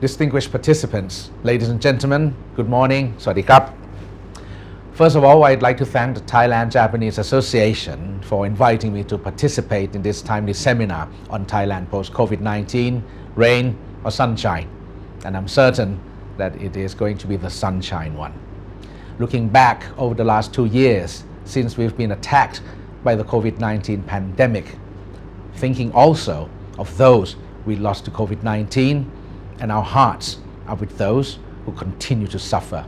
Distinguished participants, ladies and gentlemen, good morning. สวัสดีครับ First of all, I'd like to thank the Thailand Japanese Association for inviting me to participate in this timely seminar on Thailand Post COVID-19, rain or sunshine. And I'm certain that it is going to be the sunshine one. Looking back over the last 2 years since we've been attacked by the COVID-19 pandemic, thinking also of those we lost to COVID-19, and our hearts are with those who continue to suffer.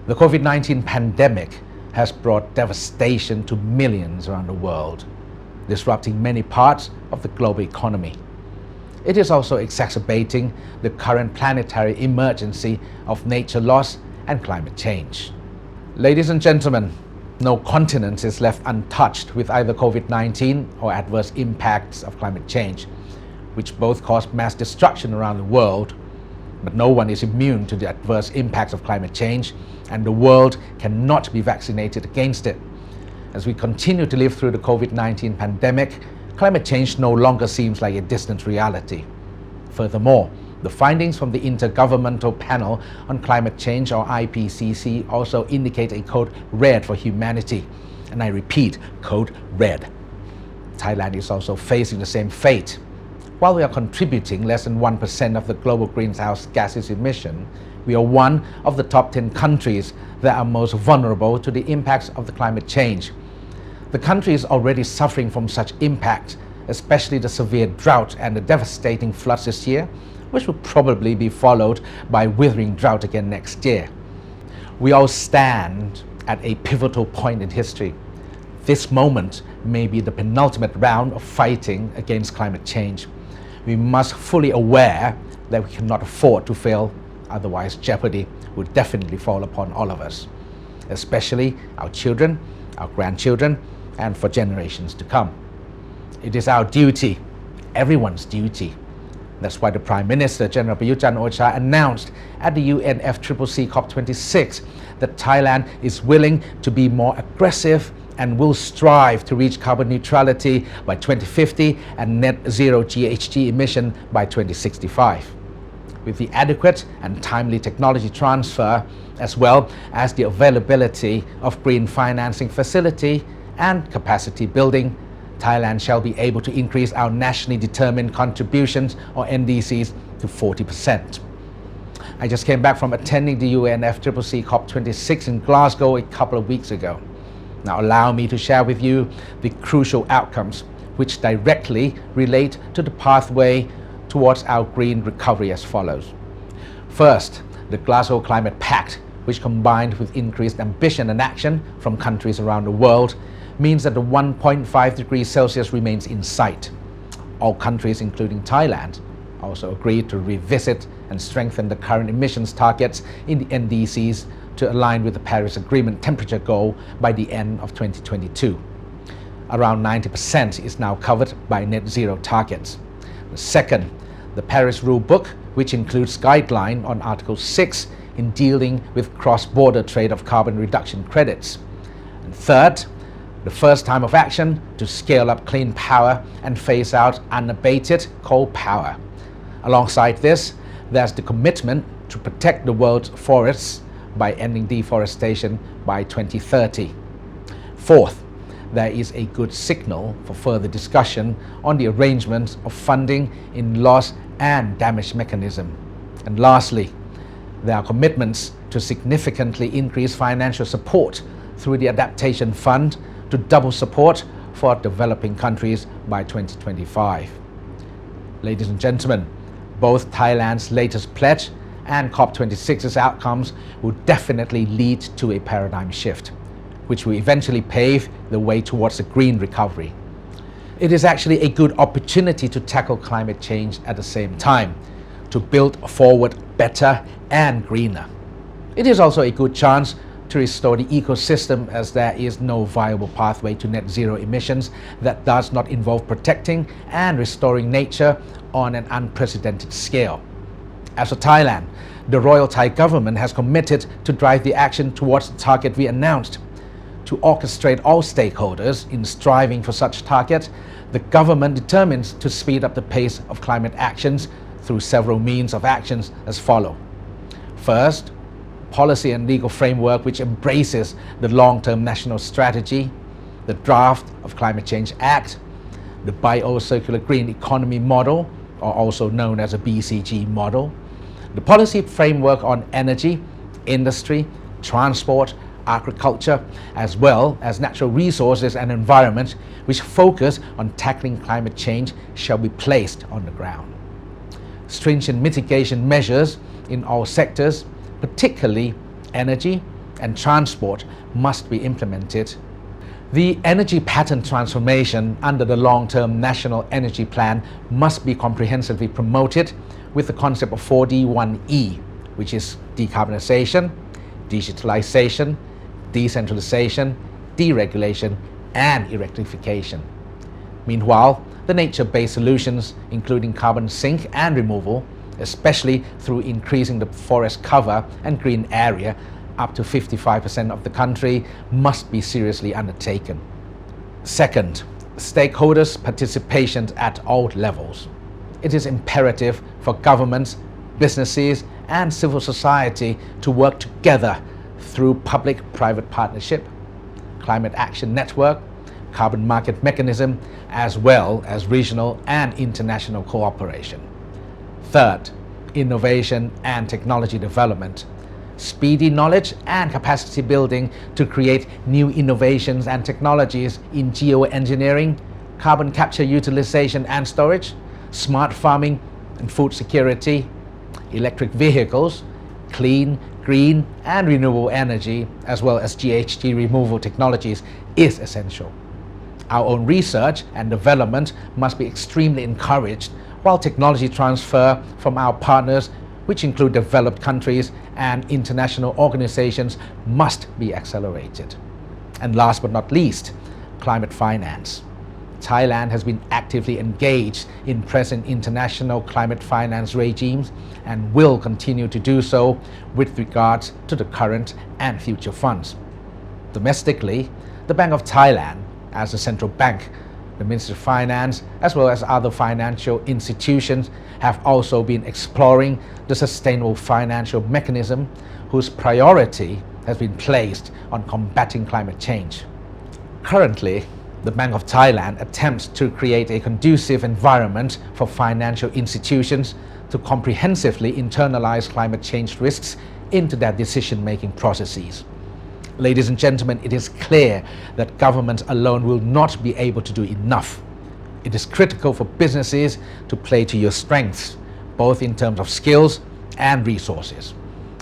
The COVID-19 pandemic has brought devastation to millions around the world, disrupting many parts of the global economy. It is also exacerbating the current planetary emergency of nature loss and climate change. Ladies and gentlemen, no continent is left untouched with either COVID-19 or adverse impacts of climate change, which both cause mass destruction around the world. But no one is immune to the adverse impacts of climate change, and the world cannot be vaccinated against it. As we continue to live through the COVID-19 pandemic, climate change no longer seems like a distant reality. Furthermore, the findings from the Intergovernmental Panel on Climate Change, or IPCC, also indicate a code red for humanity. And I repeat, code red. Thailand is also facing the same fate. While we are contributing less than 1% of the global greenhouse gases emission, we are one of the top 10 countries that are most vulnerable to the impacts of the climate change. The country is already suffering from such impacts, especially the severe drought and the devastating floods this year, which will probably be followed by withering drought again next year. We all stand at a pivotal point in history. This moment may be the penultimate round of fighting against climate change. We must fully aware that we cannot afford to fail, otherwise jeopardy will definitely fall upon all of us, especially our children, our grandchildren, and for generations to come. It is our duty, everyone's duty. That's why the Prime Minister, General Prayut Chan-o-cha, announced at the UNFCCC COP26 that Thailand is willing to be more aggressive and will strive to reach carbon neutrality by 2050 and net zero GHG emission by 2065. With the adequate and timely technology transfer, as well as the availability of green financing facility and capacity building, Thailand shall be able to increase our nationally determined contributions, or NDCs, to 40%. I just came back from attending the UNFCCC COP26 in Glasgow a couple of weeks ago. Now allow me to share with you the crucial outcomes which directly relate to the pathway towards our green recovery as follows. First, the Glasgow Climate Pact, which combined with increased ambition and action from countries around the world, means that the 1.5 degrees Celsius remains in sight. All countries, including Thailand, also agreed to revisit and strengthen the current emissions targets in the NDCs to align with the Paris Agreement temperature goal by the end of 2022. Around 90% is now covered by net zero targets. Second, the Paris Rule Book, which includes guidelines on Article 6 in dealing with cross-border trade of carbon reduction credits. And third, the first time of action to scale up clean power and phase out unabated coal power. Alongside this, there's the commitment to protect the world's forests by ending deforestation by 2030. Fourth, there is a good signal for further discussion on the arrangement of funding in loss and damage mechanism. And lastly, there are commitments to significantly increase financial support through the Adaptation Fund to double support for developing countries by 2025. Ladies and gentlemen, both Thailand's latest pledge and COP26's outcomes will definitely lead to a paradigm shift, which will eventually pave the way towards a green recovery. It is actually a good opportunity to tackle climate change at the same time, to build forward better and greener. It is also a good chance to restore the ecosystem, as there is no viable pathway to net zero emissions that does not involve protecting and restoring nature on an unprecedented scale. As for Thailand, the Royal Thai government has committed to drive the action towards the target we announced. To orchestrate all stakeholders in striving for such target, the government determines to speed up the pace of climate actions through several means of actions as follow. First, policy and legal framework which embraces the long-term national strategy, the draft of Climate Change Act, the Bio-Circular Green Economy Model, or also known as a BCG model, the policy framework on energy, industry, transport, agriculture, as well as natural resources and environment which focus on tackling climate change shall be placed on the ground. Stringent mitigation measures in all sectors, particularly energy and transport, must be implemented. The energy pattern transformation under the long-term National Energy Plan must be comprehensively promoted with the concept of 4D1E, which is decarbonization, digitalization, decentralization, deregulation, and electrification. Meanwhile, the nature-based solutions, including carbon sink and removal, especially through increasing the forest cover and green area up to 55% of the country, must be seriously undertaken. Second, stakeholders' participation at all levels. It is imperative for governments, businesses, and civil society to work together through public-private partnership, climate action network, carbon market mechanism, as well as regional and international cooperation. Third, innovation and technology development. Speedy knowledge and capacity building to create new innovations and technologies in geoengineering, carbon capture utilization and storage, smart farming and food security, electric vehicles, clean, green and renewable energy, as well as GHG removal technologies is essential. Our own research and development must be extremely encouraged, while technology transfer from our partners, which include developed countries and international organizations, must be accelerated. And last but not least, climate finance. Thailand has been actively engaged in present international climate finance regimes and will continue to do so with regards to the current and future funds. Domestically, the Bank of Thailand, as a central bank, the Ministry of Finance, as well as other financial institutions, have also been exploring the sustainable financial mechanism whose priority has been placed on combating climate change. Currently, the Bank of Thailand attempts to create a conducive environment for financial institutions to comprehensively internalize climate change risks into their decision-making processes. Ladies and gentlemen, it is clear that governments alone will not be able to do enough. It is critical for businesses to play to your strengths, both in terms of skills and resources.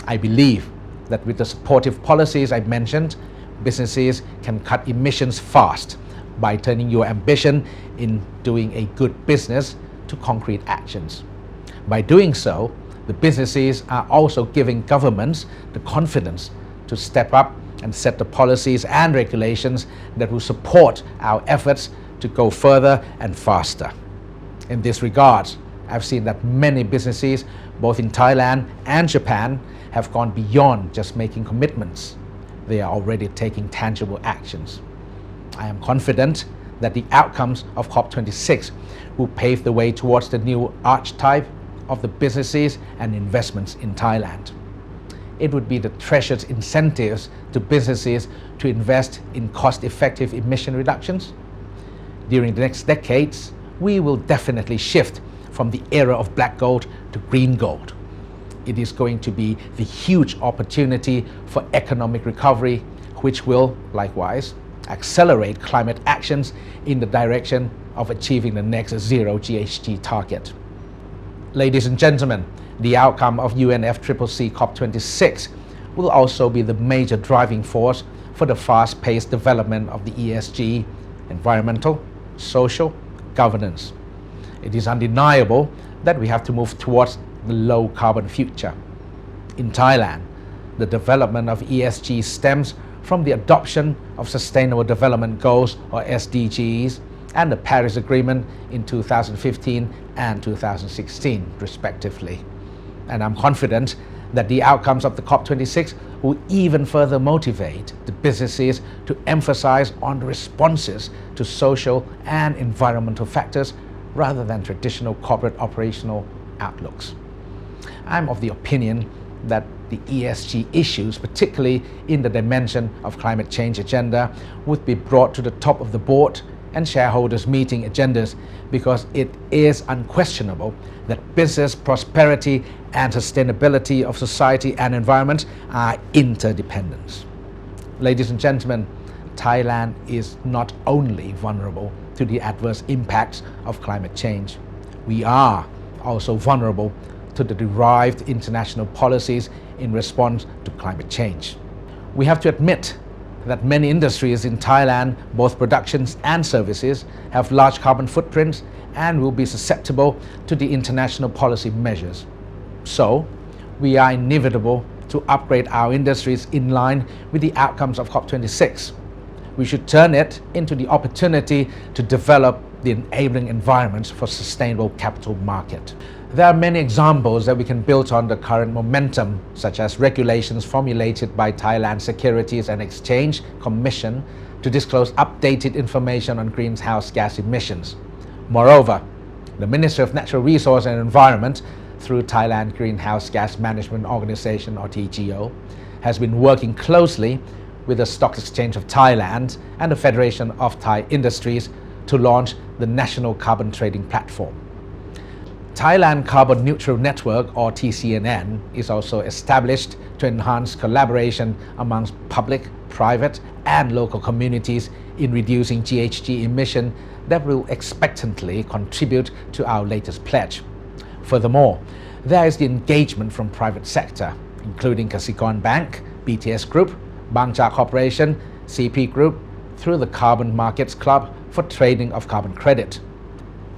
I believe that with the supportive policies I mentioned, businesses can cut emissions fast by turning your ambition in doing a good business to concrete actions. By doing so, the businesses are also giving governments the confidence to step up and set the policies and regulations that will support our efforts to go further and faster. In this regard, I've seen that many businesses, both in Thailand and Japan, have gone beyond just making commitments. They are already taking tangible actions. I am confident that the outcomes of COP26 will pave the way towards the new archetype of the businesses and investments in Thailand. It would be the treasured incentives to businesses to invest in cost-effective emission reductions. During the next decades, we will definitely shift from the era of black gold to green gold. It is going to be the huge opportunity for economic recovery, which will, likewise, accelerate climate actions in the direction of achieving the next zero GHG target. Ladies and gentlemen, the outcome of UNFCCC COP26 will also be the major driving force for the fast-paced development of the ESG, environmental, social, governance. It is undeniable that we have to move towards the low-carbon future. In Thailand, the development of ESG stems from the adoption of Sustainable Development Goals, or SDGs, and the Paris Agreement in 2015 and 2016, respectively. And I'm confident that the outcomes of the COP26 will even further motivate the businesses to emphasize on the responses to social and environmental factors rather than traditional corporate operational outlooks. I'm of the opinion that the ESG issues, particularly in the dimension of climate change agenda, would be brought to the top of the board and shareholders meeting agendas because it is unquestionable that business prosperity and sustainability of society and environment are interdependent. Ladies and gentlemen, Thailand is not only vulnerable to the adverse impacts of climate change, we are also vulnerable to the derived international policies in response to climate change. We have to admit that many industries in Thailand, both productions and services, have large carbon footprints and will be susceptible to the international policy measures. So, we are inevitable to upgrade our industries in line with the outcomes of COP26. We should turn it into the opportunity to develop the enabling environments for sustainable capital market. There are many examples that we can build on the current momentum, such as regulations formulated by Thailand Securities and Exchange Commission to disclose updated information on greenhouse gas emissions. Moreover, the Ministry of Natural Resources and Environment, through Thailand Greenhouse Gas Management Organization or TGO, has been working closely with the Stock Exchange of Thailand and the Federation of Thai Industries to launch the National Carbon Trading Platform. Thailand Carbon Neutral Network or TCNN is also established to enhance collaboration amongst public, private and local communities in reducing GHG emission that will expectantly contribute to our latest pledge. Furthermore, there is the engagement from private sector, including Kasikorn Bank, BTS Group, Bangja Corporation, CP Group, through the Carbon Markets Club for trading of carbon credit.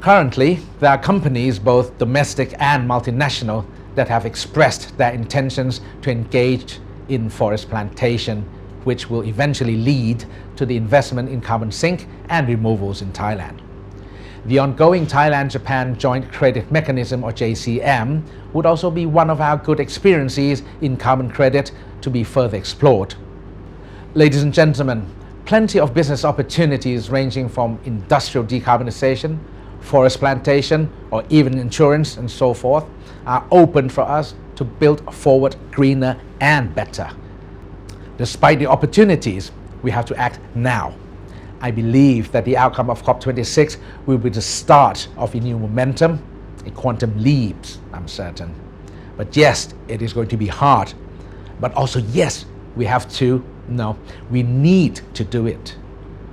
Currently, there are companies, both domestic and multinational, that have expressed their intentions to engage in forest plantation, which will eventually lead to the investment in carbon sink and removals in Thailand. The ongoing Thailand-Japan Joint Credit Mechanism or JCM would also be one of our good experiences in carbon credit to be further explored. Ladies and gentlemen, plenty of business opportunities ranging from industrial decarbonization, forest plantation, or even insurance and so forth are open for us to build forward greener and better. Despite the opportunities, we have to act now. I believe that the outcome of COP26 will be the start of a new momentum, a quantum leap, I'm certain. But yes, it is going to be hard. But also yes, we need to do it.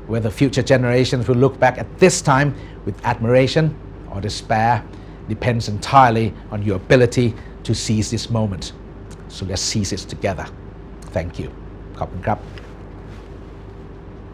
Whether future generations will look back at this time with admiration or despair depends entirely on your ability to seize this moment. So let's seize it together. Thank you. ขอบคุณครับ